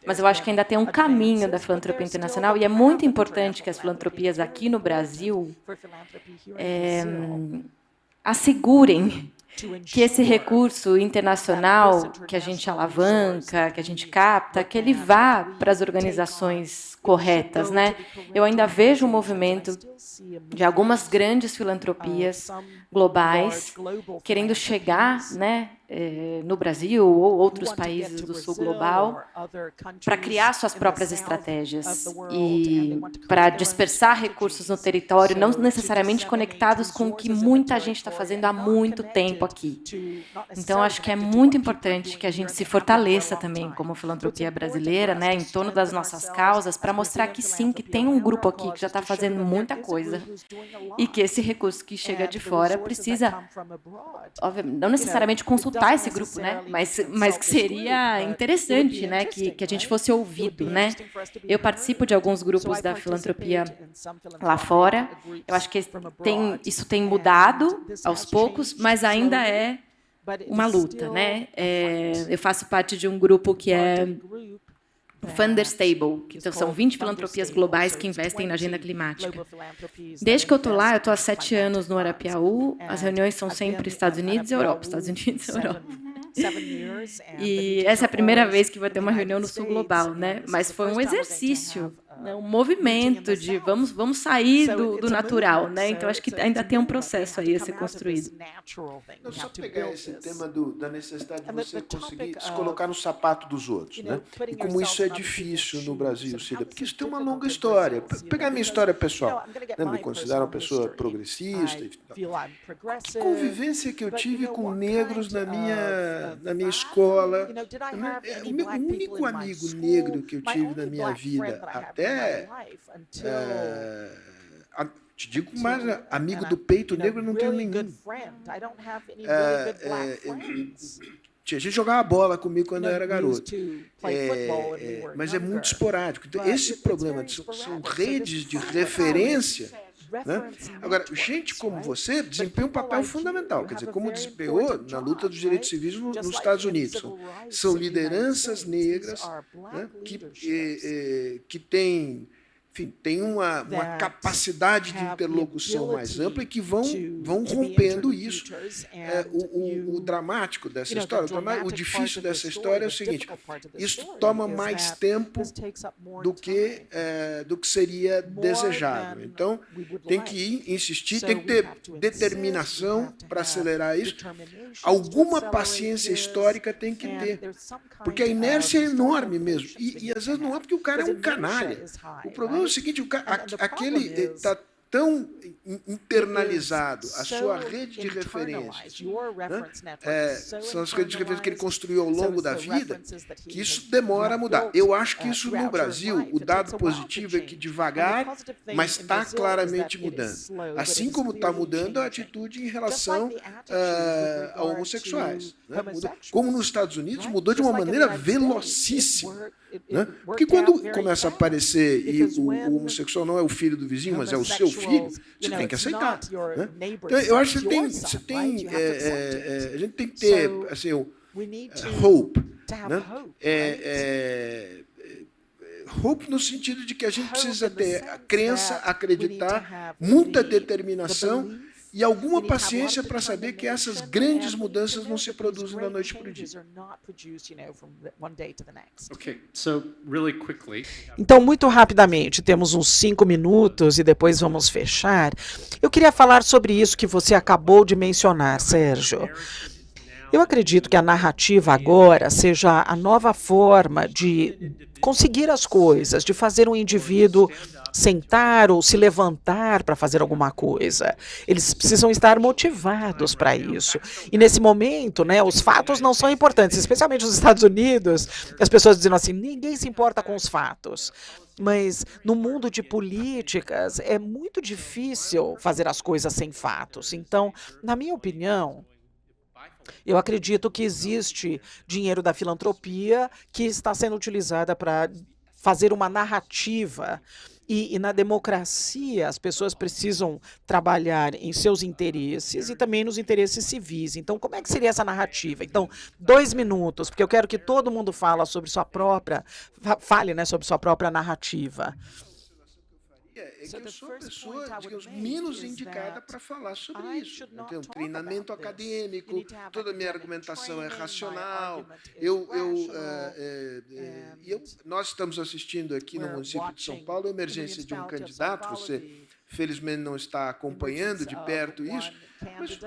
mas eu acho que ainda tem um caminho da filantropia internacional, e é muito importante que as filantropias aqui no Brasil assegurem que esse recurso internacional que a gente alavanca, que a gente capta, que ele vá para as organizações corretas, né? Eu ainda vejo um movimento de algumas grandes filantropias globais querendo chegar, né, no Brasil ou outros países do sul global para criar suas próprias estratégias e para dispersar recursos no território, não necessariamente conectados com o que muita gente está fazendo há muito tempo aqui. Então, acho que é muito importante que a gente se fortaleça também como filantropia brasileira, né, em torno das nossas causas, para mostrar que sim, que tem um grupo aqui que já está fazendo muita coisa e que esse recurso que chega de fora precisa, não necessariamente consultar esse grupo, né? Mas que seria interessante, né? Que a gente fosse ouvido, né? Eu participo de alguns grupos da filantropia lá fora. Eu acho que isso tem mudado aos poucos, mas ainda é uma luta, né? Eu faço parte de um grupo que é Funders Table, que são 20 filantropias globais que investem na agenda climática. Desde que eu estou lá, eu estou há 7 anos no Arapiaú, as reuniões são sempre Estados Unidos e Europa, Estados Unidos e Europa. E essa é a primeira vez que vai ter uma reunião no Sul Global, né? Mas foi um exercício, né? Um movimento de vamos sair do natural, né? Então acho que ainda tem um processo aí a ser construído. Não, só pegar esse tema da necessidade de você conseguir se colocar no sapato dos outros, né? E como isso é difícil no Brasil, Cida, porque isso tem uma longa história. Pegar a minha história pessoal, né? Me considero uma pessoa progressista. Que convivência que eu tive com negros na minha escola. O único amigo negro que eu tive na minha vida até te digo mais, amigo do peito negro eu não tenho nenhum. A gente jogava bola comigo quando eu era garoto. Mas é muito esporádico. Então, esse problema são redes de referência. Né? Agora, gente como você desempenha um papel fundamental, quer dizer, como desempenhou na luta dos direitos civis nos Estados Unidos. São lideranças negras, né, que têm, enfim, tem uma capacidade de interlocução mais ampla e que vão rompendo isso. O dramático dessa história, o difícil dessa história é o seguinte: isso toma mais tempo do que seria desejável. Então, tem que insistir, tem que ter determinação para acelerar isso. Alguma paciência histórica tem que ter, porque a inércia é enorme mesmo. E às vezes não é porque o cara é um canalha. O problema é o seguinte: aquele está tão internalizado, a sua rede de referências, né? São as redes de referências que ele construiu ao longo da vida, que isso demora a mudar. Eu acho que isso no Brasil, o dado positivo é que devagar, mas está claramente mudando. Assim como está mudando a atitude em relação a homossexuais. Né? Como nos Estados Unidos, mudou de uma maneira velocíssima. Né? Porque quando começa a aparecer e o homossexual não é o filho do vizinho, mas é o seu filho, você tem que aceitar. Né? Então, eu acho que a gente tem que ter assim, hope. Né? Hope no sentido de que a gente precisa ter a crença, acreditar, muita determinação e alguma paciência para saber que essas grandes mudanças não se produzem da noite para o dia. Okay, so really quickly. Então, muito rapidamente, temos uns 5 minutos e depois vamos fechar. Eu queria falar sobre isso que você acabou de mencionar, Sérgio. Eu acredito que a narrativa agora seja a nova forma de conseguir as coisas, de fazer um indivíduo sentar ou se levantar para fazer alguma coisa. Eles precisam estar motivados para isso. E nesse momento, né, os fatos não são importantes, especialmente nos Estados Unidos, as pessoas dizem assim, ninguém se importa com os fatos. Mas no mundo de políticas é muito difícil fazer as coisas sem fatos. Então, na minha opinião, eu acredito que existe dinheiro da filantropia que está sendo utilizada para fazer uma narrativa. E na democracia, as pessoas precisam trabalhar em seus interesses e também nos interesses civis. Então, como é que seria essa narrativa? Então, 2 minutos, porque eu quero que todo mundo fale, né, sobre sua própria narrativa. É que eu sou a pessoa, digamos, menos indicada para falar sobre isso. Eu tenho um treinamento acadêmico, toda a minha argumentação é racional. Nós estamos assistindo aqui no município de São Paulo a emergência de um candidato, você felizmente não está acompanhando de perto isso, mas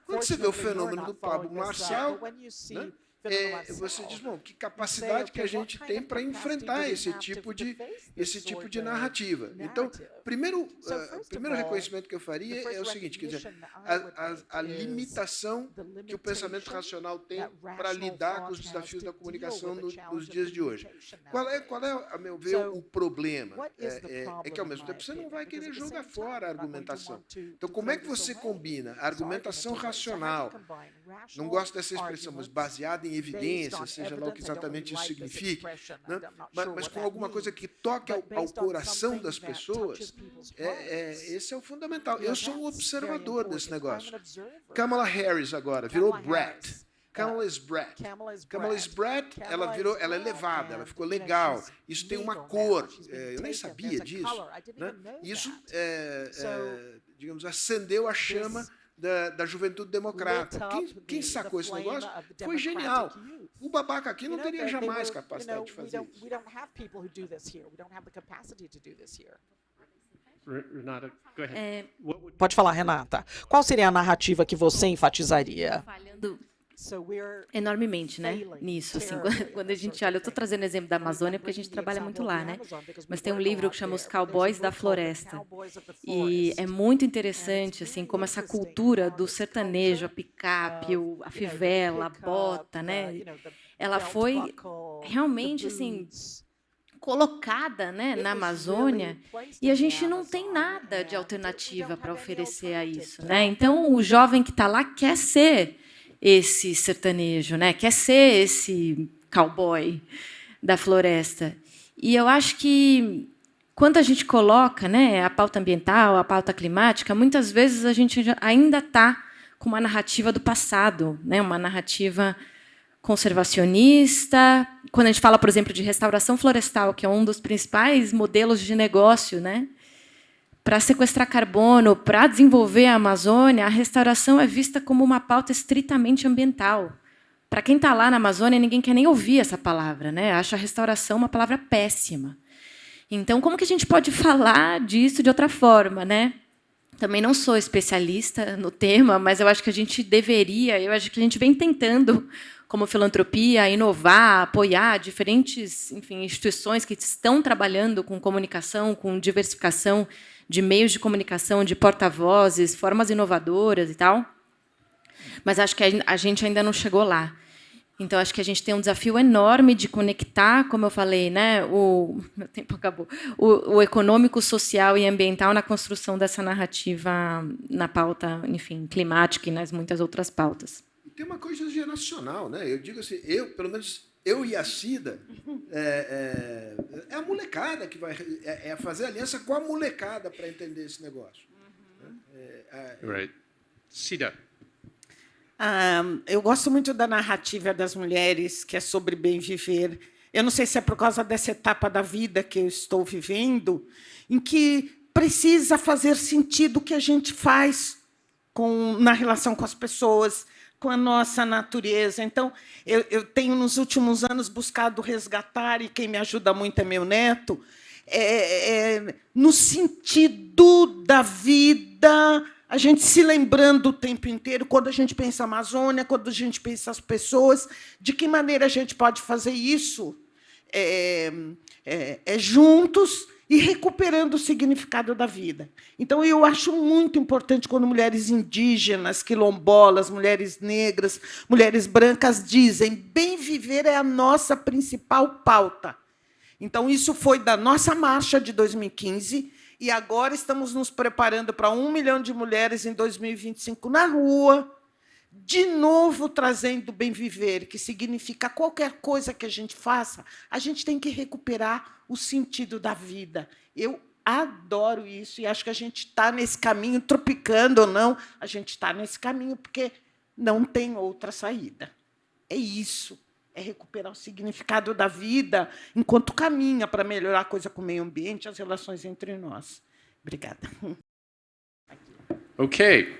quando você vê o fenômeno do Pablo Marçal, né, você diz, bom, que capacidade que a gente tem para enfrentar esse tipo de narrativa. Então, o primeiro reconhecimento que eu faria é o seguinte, quer dizer, a limitação que o pensamento racional tem para lidar com os desafios da comunicação nos dias de hoje. Qual é, a meu ver, o problema? É que, ao mesmo tempo, você não vai querer jogar fora a argumentação. Então, como é que você combina a argumentação racional, não gosto dessa expressão, mas baseada em evidência, seja lá o que exatamente isso signifique, né? Mas com alguma coisa que toque ao coração das pessoas, esse é o fundamental. Eu sou um observador desse negócio. Kamala Harris agora virou Brat. Kamala is Brat. Kamala is Brat, ela é elevada, ela ficou legal. Isso tem uma cor. Eu nem sabia disso. Né? Isso, digamos, acendeu a chama da juventude democrata. Quem sacou esse negócio foi genial. O babaca aqui não teria jamais capacidade de fazer isso. Renata, go ahead. Pode falar, Renata. Qual seria a narrativa que você enfatizaria? Falhando enormemente, né, nisso, assim, quando a gente olha, eu estou trazendo o exemplo da Amazônia porque a gente trabalha muito lá, né, mas tem um livro que chama Os Cowboys da Floresta, e é muito interessante, assim, como essa cultura do sertanejo, a picape, a fivela, a bota, né, ela foi realmente, assim, colocada, né, na Amazônia, e a gente não tem nada de alternativa para oferecer a isso, né, então o jovem que está lá quer ser esse sertanejo, né? Quer ser esse cowboy da floresta. E eu acho que quando a gente coloca, né, a pauta ambiental, a pauta climática, muitas vezes a gente ainda está com uma narrativa do passado, né? Uma narrativa conservacionista. Quando a gente fala, por exemplo, de restauração florestal, que é um dos principais modelos de negócio, né? Para sequestrar carbono, para desenvolver a Amazônia, a restauração é vista como uma pauta estritamente ambiental. Para quem está lá na Amazônia, ninguém quer nem ouvir essa palavra, né? Acha a restauração uma palavra péssima. Então, como que a gente pode falar disso de outra forma, né? Também não sou especialista no tema, mas eu acho que a gente deveria, eu acho que a gente vem tentando, como filantropia, inovar, apoiar diferentes, enfim, instituições que estão trabalhando com comunicação, com diversificação de meios de comunicação, de porta-vozes, formas inovadoras e tal. Mas acho que a gente ainda não chegou lá. Então, acho que a gente tem um desafio enorme de conectar, como eu falei, né, meu tempo acabou, o econômico, social e ambiental na construção dessa narrativa na pauta, enfim, climática e nas muitas outras pautas. Tem uma coisa geracional, né? Eu digo assim, pelo menos eu e a Cida, é a molecada que vai fazer aliança com a molecada para entender esse negócio. Right. Cida. Eu gosto muito da narrativa das mulheres, que é sobre bem viver. Eu não sei se é por causa dessa etapa da vida que eu estou vivendo, em que precisa fazer sentido o que a gente faz na relação com as pessoas, com a nossa natureza. Então, eu tenho, nos últimos anos, buscado resgatar, e quem me ajuda muito é meu neto, no sentido da vida, a gente se lembrando o tempo inteiro, quando a gente pensa Amazônia, quando a gente pensa as pessoas, de que maneira a gente pode fazer isso juntos e recuperando o significado da vida. Então, eu acho muito importante quando mulheres indígenas, quilombolas, mulheres negras, mulheres brancas dizem: bem viver é a nossa principal pauta. Então, isso foi da nossa marcha de 2015, e agora estamos nos preparando para 1 milhão de mulheres em 2025 na rua, de novo trazendo bem viver, que significa qualquer coisa que a gente faça, a gente tem que recuperar o sentido da vida. Eu adoro isso, e acho que a gente está nesse caminho, tropicando ou não, a gente está nesse caminho, porque não tem outra saída. É isso. É recuperar o significado da vida enquanto caminha para melhorar a coisa com o meio ambiente, as relações entre nós. Obrigada. Ok.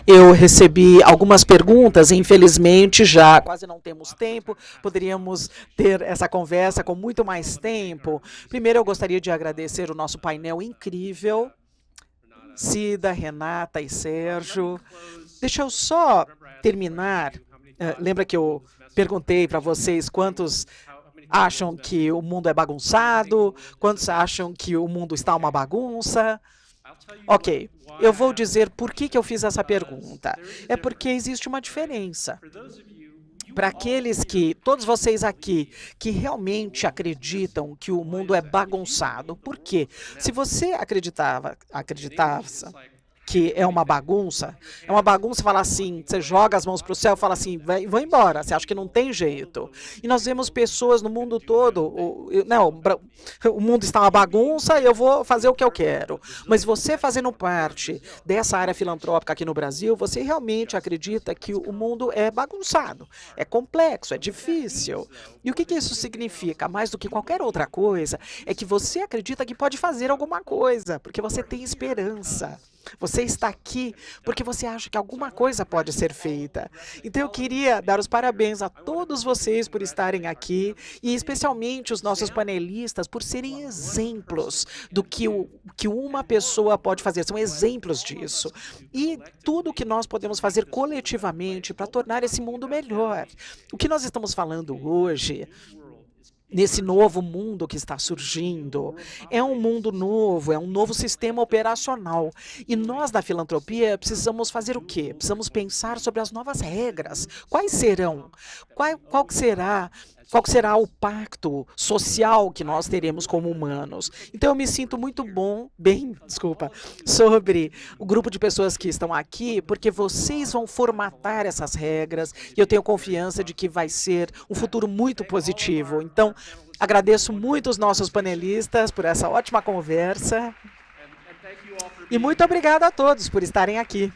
Eu recebi algumas perguntas, e, infelizmente, já quase não temos tempo, poderíamos ter essa conversa com muito mais tempo. Primeiro, eu gostaria de agradecer o nosso painel incrível, Cida, Renata e Sérgio. Deixa eu só terminar. Lembra que eu perguntei para vocês quantos acham que o mundo é bagunçado, quantos acham que o mundo está uma bagunça? Ok, eu vou dizer por que eu fiz essa pergunta. É porque existe uma diferença. Para aqueles todos vocês aqui, que realmente acreditam que o mundo é bagunçado. Por quê? Se você acreditava que é uma bagunça falar assim, você joga as mãos para o céu e fala assim, vão embora, você acha que não tem jeito. E nós vemos pessoas no mundo todo, o mundo está uma bagunça e eu vou fazer o que eu quero. Mas você fazendo parte dessa área filantrópica aqui no Brasil, você realmente acredita que o mundo é bagunçado, é complexo, é difícil. E o que isso significa? Mais do que qualquer outra coisa, é que você acredita que pode fazer alguma coisa, porque você tem esperança. Você está aqui porque você acha que alguma coisa pode ser feita. Então, eu queria dar os parabéns a todos vocês por estarem aqui, e especialmente os nossos panelistas por serem exemplos do que uma pessoa pode fazer. São exemplos disso. E tudo que nós podemos fazer coletivamente para tornar esse mundo melhor. O que nós estamos falando hoje, nesse novo mundo que está surgindo, é um mundo novo, é um novo sistema operacional. E nós, da filantropia, precisamos fazer o quê? Precisamos pensar sobre as novas regras. Quais serão? Qual será o pacto social que nós teremos como humanos? Então, eu me sinto muito bem, sobre o grupo de pessoas que estão aqui, porque vocês vão formatar essas regras, e eu tenho confiança de que vai ser um futuro muito positivo. Então, agradeço muito os nossos panelistas por essa ótima conversa, e muito obrigada a todos por estarem aqui.